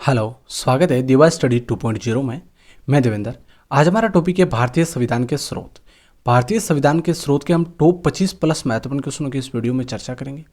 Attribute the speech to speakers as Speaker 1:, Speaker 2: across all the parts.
Speaker 1: Hello, स्वागत है दिवा स्टडी 2.0 में। मैं देवेंद्र। आज हमारा टॉपिक है भारतीय संविधान के स्रोत। भारतीय संविधान के स्रोत के हम टॉप 25 प्लस महत्वपूर्ण क्वेश्चनों की इस वीडियो में चर्चा करेंगे।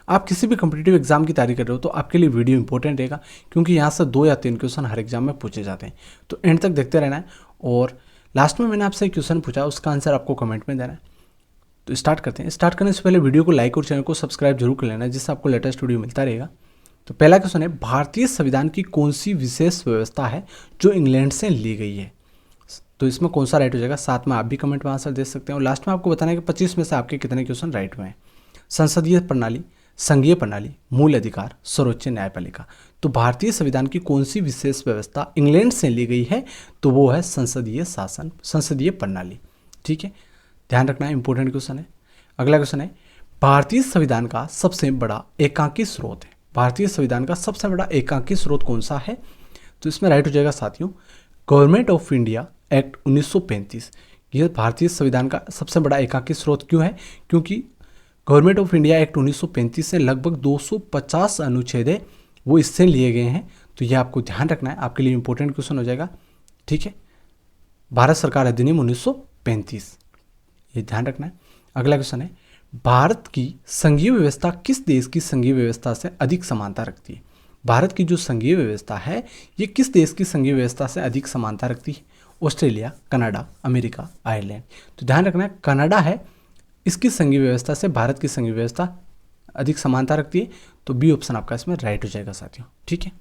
Speaker 1: आप किसी भी कॉम्पिटिटिव एग्जाम की तैयारी कर रहे हो तो आपके लिए वीडियो इंपॉर्टेंट रहेगा, क्योंकि यहाँ से 2 या 3 क्वेश्चन हर एग्जाम में पूछे जाते हैं। तो एंड तक देखते रहना है। और लास्ट में मैंने आपसे एक क्वेश्चन पूछा, उसका आंसर आपको कमेंट में देना है। तो स्टार्ट करते हैं। स्टार्ट करने से पहले वीडियो को लाइक और चैनल को सब्सक्राइब जरूर कर लेना, जिससे आपको लेटेस्ट वीडियो मिलता रहेगा। तो पहला क्वेश्चन है, भारतीय संविधान की कौन सी विशेष व्यवस्था है जो इंग्लैंड से ली गई है? तो इसमें कौन सा राइट हो जाएगा? साथ में आप भी कमेंट में आंसर दे सकते हैं। और लास्ट में आपको बताना है कि 25 में से आपके कितने क्वेश्चन राइट हुए हैं। संसदीय प्रणाली, संघीय प्रणाली, मूल अधिकार, सर्वोच्च न्यायपालिका। तो भारतीय संविधान की कौन सी विशेष व्यवस्था इंग्लैंड से ली गई है? तो वो है संसदीय शासन, संसदीय प्रणाली। ठीक है, ध्यान रखना है, इंपॉर्टेंट क्वेश्चन है। अगला क्वेश्चन है, भारतीय संविधान का सबसे बड़ा एकांकी स्रोत है। भारतीय संविधान का सबसे बड़ा एकांकी स्रोत कौन सा है? तो इसमें राइट हो जाएगा साथियों, गवर्नमेंट ऑफ इंडिया एक्ट 1935। यह भारतीय संविधान का सबसे बड़ा एकांकी स्रोत क्यों है? क्योंकि गवर्नमेंट ऑफ इंडिया एक्ट 1935 से लगभग 250 अनुच्छेद है वो इससे लिए गए हैं। तो यह आपको ध्यान रखना है, आपके लिए इंपॉर्टेंट क्वेश्चन हो जाएगा। ठीक है, भारत सरकार अधिनियम 1935, ये ध्यान रखना है। अगला क्वेश्चन है, भारत की संघीय व्यवस्था किस देश की संघीय व्यवस्था से अधिक समानता रखती है? भारत की जो संघीय व्यवस्था है ये किस देश की संघीय व्यवस्था से अधिक समानता रखती है? Australia, Canada, America, Ireland. तो ध्यान रखना है, कनाडा है, इसकी संघीय व्यवस्था से भारत की संघीय व्यवस्था अधिक समानता रखती है। तो बी ऑप्शन आपका इसमें राइट हो जाएगा साथियों। ठीक है,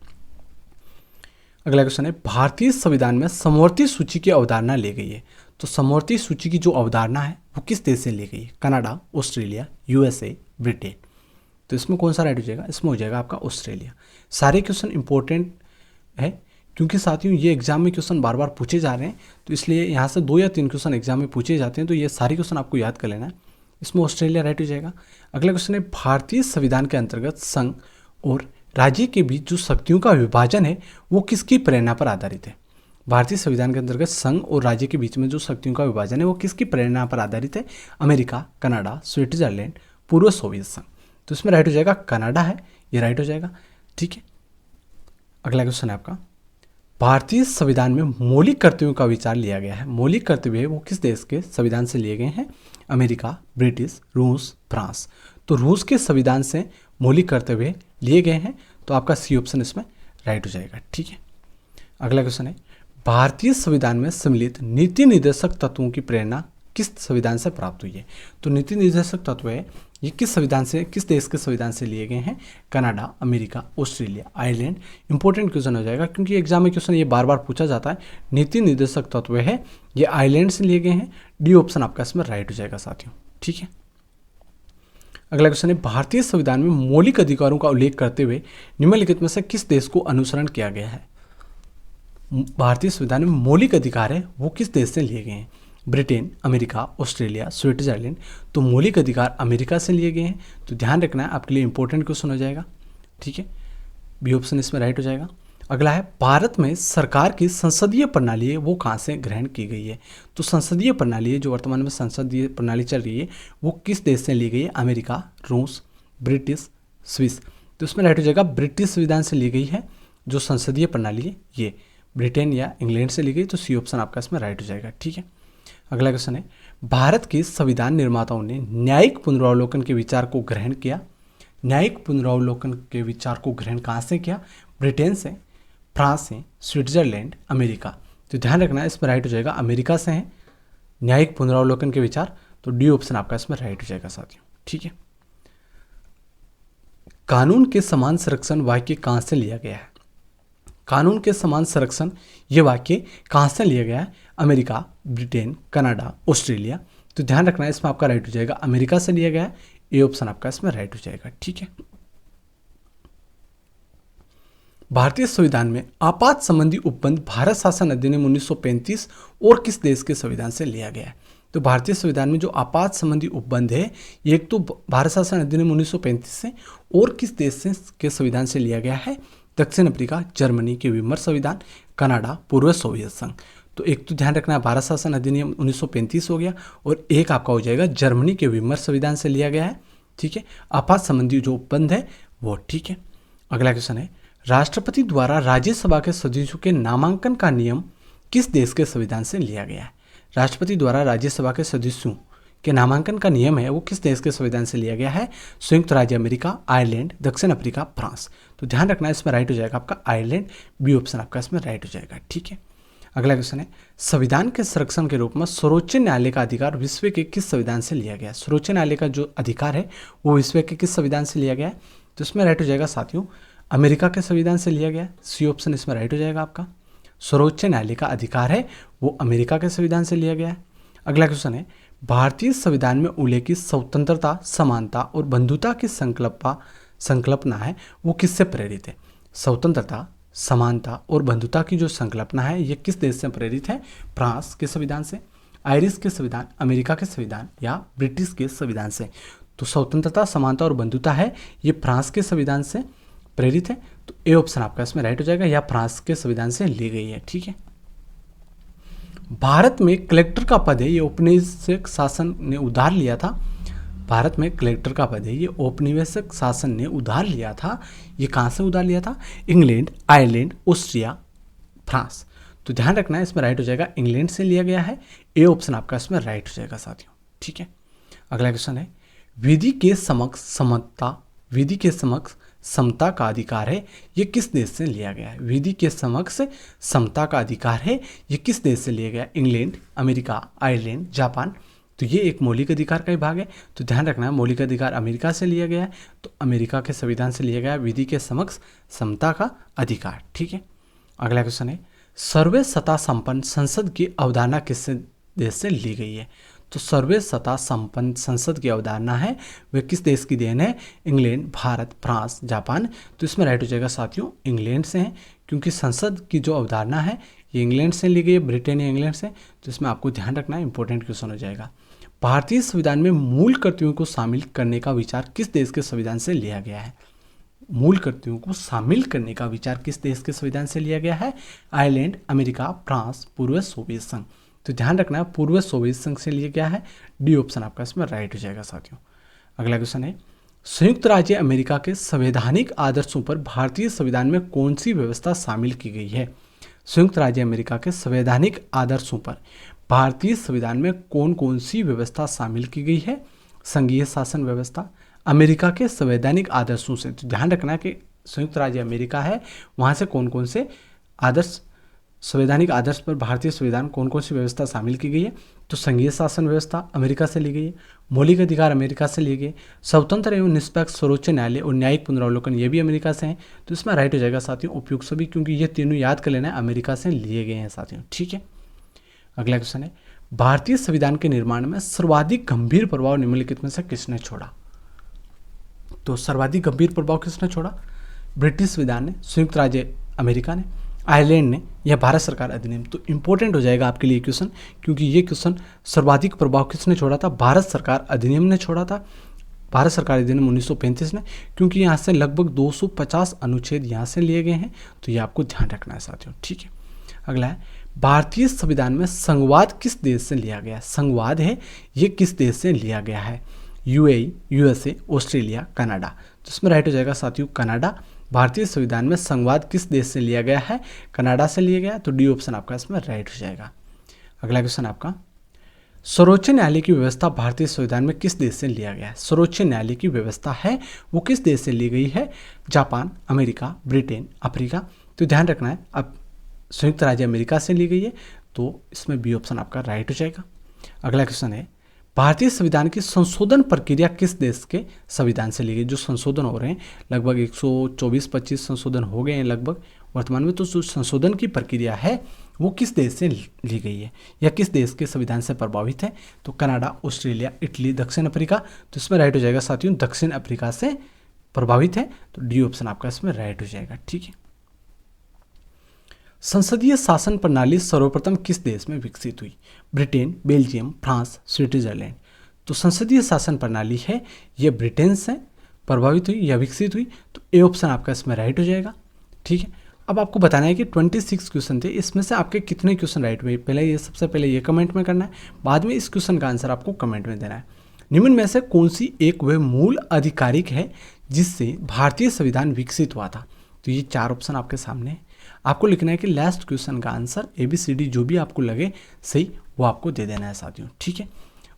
Speaker 1: अगला क्वेश्चन है, भारतीय संविधान में समवर्ती सूची की अवधारणा ली गई है। तो समवर्ती सूची की जो अवधारणा है वो किस देश से ली गई है? Canada, Australia, USA, Britain. तो इसमें कौन सा राइट हो जाएगा? इसमें हो जाएगा आपका ऑस्ट्रेलिया। सारे क्वेश्चन इंपॉर्टेंट है, क्योंकि साथियों ये एग्जाम में क्वेश्चन बार बार पूछे जा रहे हैं, तो इसलिए यहाँ से 2 या 3 क्वेश्चन एग्जाम में पूछे जाते हैं। तो ये सारे क्वेश्चन आपको याद कर लेना है। इसमें ऑस्ट्रेलिया राइट हो जाएगा। अगला क्वेश्चन है, भारतीय संविधान के अंतर्गत संघ और राज्य के बीच जो शक्तियों का विभाजन है वो किसकी प्रेरणा पर आधारित है? भारतीय संविधान के अंतर्गत संघ और राज्य के बीच में जो शक्तियों का विभाजन है वो किसकी प्रेरणा पर आधारित है? अमेरिका, कनाडा, स्विट्जरलैंड, पूर्व सोवियत संघ। तो इसमें राइट हो जाएगा कनाडा है, ये राइट हो जाएगा। ठीक है, अगला क्वेश्चन है आपका, भारतीय संविधान में मौलिक कर्तव्यों का विचार लिया गया है। मौलिक कर्तव्य वो किस देश के संविधान से लिए गए हैं? अमेरिका, ब्रिटिश, रूस, फ्रांस। तो रूस के संविधान से मौलिक कर्तव्य लिए गए हैं। तो आपका सी ऑप्शन इसमें राइट हो जाएगा। ठीक है, अगला क्वेश्चन है, भारतीय संविधान में सम्मिलित नीति निर्देशक तत्वों की प्रेरणा किस संविधान से प्राप्त हुई है? तो नीति निर्देशक तत्व है ये किस संविधान से, किस देश के संविधान से लिए गए हैं? Canada, America, Australia, Ireland. Important question हो जाएगा, क्योंकि एग्जाम में क्वेश्चन ये बार बार पूछा जाता है। नीति निर्देशक तत्व है ये आयरलैंड से लिए गए हैं। डी ऑप्शन आपका इसमें राइट हो जाएगा साथियों। ठीक है, अगला क्वेश्चन है, भारतीय संविधान में मौलिक अधिकारों का उल्लेख करते हुए निम्नलिखित में से किस देश को अनुसरण किया गया है? भारतीय संविधान में मौलिक अधिकार है वो किस देश से लिए गए हैं? Britain, America, Australia, Switzerland. तो मौलिक अधिकार अमेरिका से लिए गए हैं। तो ध्यान रखना है, आपके लिए इंपॉर्टेंट क्वेश्चन हो जाएगा। ठीक है, बी ऑप्शन इसमें राइट हो जाएगा। अगला है, भारत में सरकार की संसदीय प्रणाली है वो कहाँ से ग्रहण की गई है? तो संसदीय प्रणाली है जो वर्तमान में संसदीय प्रणाली चल रही है वो किस देश से ली गई है? अमेरिका, रूस, ब्रिटिश, स्विस। तो इसमें राइट हो जाएगा ब्रिटिश संविधान से ली गई है जो संसदीय प्रणाली है, ये ब्रिटेन या इंग्लैंड से ली गई। तो सी ऑप्शन आपका इसमें राइट हो जाएगा। ठीक है, अगला क्वेश्चन है, भारत के संविधान निर्माताओं ने न्यायिक पुनरावलोकन के विचार को ग्रहण किया। न्यायिक पुनरावलोकन के विचार को ग्रहण कहाँ से किया? ब्रिटेन से, फ्रांस से, स्विट्जरलैंड, अमेरिका। तो ध्यान रखना है, इसमें राइट हो जाएगा अमेरिका से है न्यायिक पुनरावलोकन के विचार। तो डी ऑप्शन आपका इसमें राइट हो जाएगा साथियों। ठीक है, कानून के समान संरक्षण वाक्य कहाँ से लिया गया है? कानून के समान संरक्षण ये वाक्य कहाँ से लिया गया है? America, Britain, Canada, Australia. तो ध्यान रखना है, इसमें आपका राइट हो जाएगा अमेरिका से लिया गया है। ए ऑप्शन आपका इसमें राइट हो जाएगा। ठीक है, भारतीय संविधान में आपात संबंधी उपबंध भारत शासन अधिनियम 1935 और किस देश के संविधान से लिया गया है? तो भारतीय संविधान में जो आपात संबंधी उपबंध है एक तो भारत शासन अधिनियम 1935 से और किस देश से के संविधान से लिया गया है? दक्षिण अफ्रीका, जर्मनी के विमर संविधान, कनाडा, पूर्व सोवियत संघ। तो एक तो ध्यान रखना है भारत शासन अधिनियम 1935 हो गया और एक आपका हो जाएगा जर्मनी के विमर संविधान से लिया गया है। ठीक है, आपात संबंधी जो उपबंध है वो। ठीक है, अगला क्वेश्चन है, राष्ट्रपति द्वारा राज्यसभा के सदस्यों के नामांकन का नियम किस देश के संविधान से लिया गया है? राष्ट्रपति द्वारा राज्यसभा के सदस्यों के नामांकन का नियम है वो किस देश के संविधान से लिया गया है? संयुक्त राज्य अमेरिका, आयरलैंड, दक्षिण अफ्रीका, फ्रांस। तो ध्यान रखना इसमें राइट हो जाएगा आपका आयरलैंड, बी ऑप्शन आपका इसमें राइट हो जाएगा। ठीक है, अगला क्वेश्चन है, संविधान के संरक्षण के रूप में सर्वोच्च न्यायालय का अधिकार विश्व के किस संविधान से लिया गया है? सर्वोच्च न्यायालय का जो अधिकार है वो विश्व के किस संविधान से लिया गया है? तो इसमें राइट हो जाएगा साथियों अमेरिका के संविधान से लिया गया है। सी ऑप्शन इसमें राइट हो जाएगा आपका। सर्वोच्च न्यायालय का अधिकार है वो अमेरिका के संविधान से लिया गया है। अगला क्वेश्चन है, भारतीय संविधान में उल्लेखित स्वतंत्रता, समानता और बंधुता की संकल्पना है वो किससे प्रेरित है? स्वतंत्रता, समानता और बंधुता की जो संकल्पना है ये किस देश से प्रेरित है? फ्रांस के संविधान से, आयरिश के संविधान, अमेरिका के संविधान या ब्रिटिश के संविधान से? तो स्वतंत्रता, समानता और बंधुता है ये फ्रांस के संविधान से प्रेरित है। तो ए ऑप्शन आपका इसमें राइट हो जाएगा, या फ्रांस के संविधान से ली गई है। ठीक है, भारत में कलेक्टर का पद है ये औपनिवेशिक शासन ने उधार लिया था। भारत में कलेक्टर का पद है ये औपनिवेशिक शासन ने उधार लिया था। ये कहाँ से उधार लिया था? England, Ireland, Austria, France. तो ध्यान रखना है इसमें राइट हो जाएगा इंग्लैंड से लिया गया है। ए ऑप्शन आपका इसमें राइट हो जाएगा साथियों। ठीक है, अगला क्वेश्चन है, विधि के समक्ष समता का अधिकार है ये किस देश से लिया गया है? विधि के समक्ष समता का अधिकार है ये किस देश से लिया गया? England, America, Ireland, Japan. तो ये एक मौलिक अधिकार का ही भाग है। तो ध्यान रखना है मौलिक अधिकार अमेरिका से लिया गया है। तो अमेरिका के संविधान से लिया गया विधि के समक्ष समता का अधिकार। ठीक है, अगला क्वेश्चन है, सर्वे सत्ता संपन्न संसद की अवधारणा किस देश से ली गई है? तो सर्वे सत्ता संपन्न संसद की अवधारणा है वह किस देश की देन है? England, Bharat, France, Japan. तो इसमें राइट हो जाएगा साथियों इंग्लैंड से है, क्योंकि संसद की जो अवधारणा है ये इंग्लैंड से ली गई है, ब्रिटेन या इंग्लैंड से। तो इसमें आपको ध्यान रखना है, इंपॉर्टेंट क्वेश्चन हो जाएगा। भारतीय संविधान में मूल कर्तव्यों को शामिल करने का विचार किस देश के संविधान से लिया गया है? मूल कर्तव्यों को शामिल करने का विचार किस देश के संविधान से लिया गया है? आयरलैंड, अमेरिका, फ्रांस, पूर्व सोवियत संघ। तो ध्यान रखना है पूर्व सोवियत संघ से लिया गया है। डी ऑप्शन आपका इसमें राइट हो जाएगा साथियों। अगला क्वेश्चन है, संयुक्त राज्य अमेरिका के संवैधानिक आदर्शों पर भारतीय संविधान में कौन सी व्यवस्था शामिल की गई है? संयुक्त राज्य अमेरिका के संवैधानिक आदर्शों पर भारतीय संविधान में कौन कौन सी व्यवस्था शामिल की गई है? संघीय शासन व्यवस्था, अमेरिका के संवैधानिक आदर्शों से। तो ध्यान रखना है कि संयुक्त राज्य अमेरिका है वहाँ से कौन कौन से आदर्श, संवैधानिक आदर्श पर भारतीय संविधान कौन कौन सी व्यवस्था शामिल की गई है? तो संघीय शासन व्यवस्था अमेरिका से ली गई है, मौलिक अधिकार अमेरिका से लिए गए, स्वतंत्र एवं निष्पक्ष सर्वोच्च न्यायालय और न्यायिक पुनरावलोकन ये भी अमेरिका से हैं। तो इसमें राइट हो जाएगा साथियों उपयुक्त सभी, क्योंकि ये तीनों याद कर लेना है अमेरिका से लिए गए हैं साथियों। ठीक है, अगला क्वेश्चन है, भारतीय संविधान के निर्माण में सर्वाधिक गंभीर प्रभाव निम्नलिखित में से किसने छोड़ा? तो सर्वाधिक गंभीर प्रभाव किसने छोड़ा? ब्रिटिश संविधान ने, संयुक्त राज्य अमेरिका ने, आयरलैंड ने, या भारत सरकार अधिनियम। तो इंपॉर्टेंट हो जाएगा आपके लिए क्वेश्चन, क्योंकि ये क्वेश्चन सर्वाधिक प्रभाव किसने छोड़ा था? भारत सरकार अधिनियम ने छोड़ा था। भारत सरकार अधिनियम 1935 ने, क्योंकि यहाँ से लगभग 250 अनुच्छेद यहाँ से लिए गए हैं। तो ये आपको ध्यान रखना है साथियों। ठीक है, अगला है, भारतीय संविधान में संघवाद किस देश से लिया गया? संघवाद है ये किस देश से लिया गया है? UAE, USA, Australia, Canada. तो इसमें राइट हो जाएगा साथियों कनाडा। भारतीय संविधान में संघवाद किस देश से लिया गया है? कनाडा से लिया गया। तो डी ऑप्शन आपका इसमें राइट हो जाएगा। अगला क्वेश्चन आपका, सर्वोच्च न्यायालय की व्यवस्था भारतीय संविधान में किस देश से लिया गया है? सर्वोच्च न्यायालय की व्यवस्था है वो किस देश से ली गई है? Japan, America, Britain, Africa. तो ध्यान रखना है अब संयुक्त राज्य अमेरिका से ली गई है। तो इसमें बी ऑप्शन आपका राइट हो जाएगा। अगला क्वेश्चन है, भारतीय संविधान की संशोधन प्रक्रिया किस देश के संविधान से ली गई? जो संशोधन हो रहे हैं लगभग 124-25 संशोधन हो गए हैं लगभग वर्तमान में। तो जो संशोधन की प्रक्रिया है वो किस देश से ली गई है या किस देश के संविधान से प्रभावित है? तो कनाडा, ऑस्ट्रेलिया, इटली, दक्षिण अफ्रीका। तो इसमें राइट हो जाएगा साथियों दक्षिण अफ्रीका से प्रभावित है। तो डी ऑप्शन आपका इसमें राइट हो जाएगा। ठीक है, संसदीय शासन प्रणाली सर्वप्रथम किस देश में विकसित हुई? Britain, Belgium, France, Switzerland. तो संसदीय शासन प्रणाली है ये ब्रिटेन से प्रभावित हुई या विकसित हुई। तो ए ऑप्शन आपका इसमें राइट हो जाएगा। ठीक है, अब आपको बताना है कि 26 क्वेश्चन थे, इसमें से आपके कितने क्वेश्चन राइट हुए? पहले ये सबसे पहले ये कमेंट में करना है, बाद में इस क्वेश्चन का आंसर आपको कमेंट में देना है। निम्न में से कौन सी एक वह मूल आधिकारिक है जिससे भारतीय संविधान विकसित हुआ था? तो ये 4 ऑप्शन आपके सामने है। आपको लिखना है कि लास्ट क्वेश्चन का आंसर ABCD जो भी आपको लगे सही वो आपको दे देना है साथियों, ठीक है।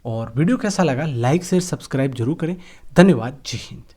Speaker 1: और वीडियो कैसा लगा लाइक शेयर सब्सक्राइब जरूर करें। धन्यवाद। जय हिंद।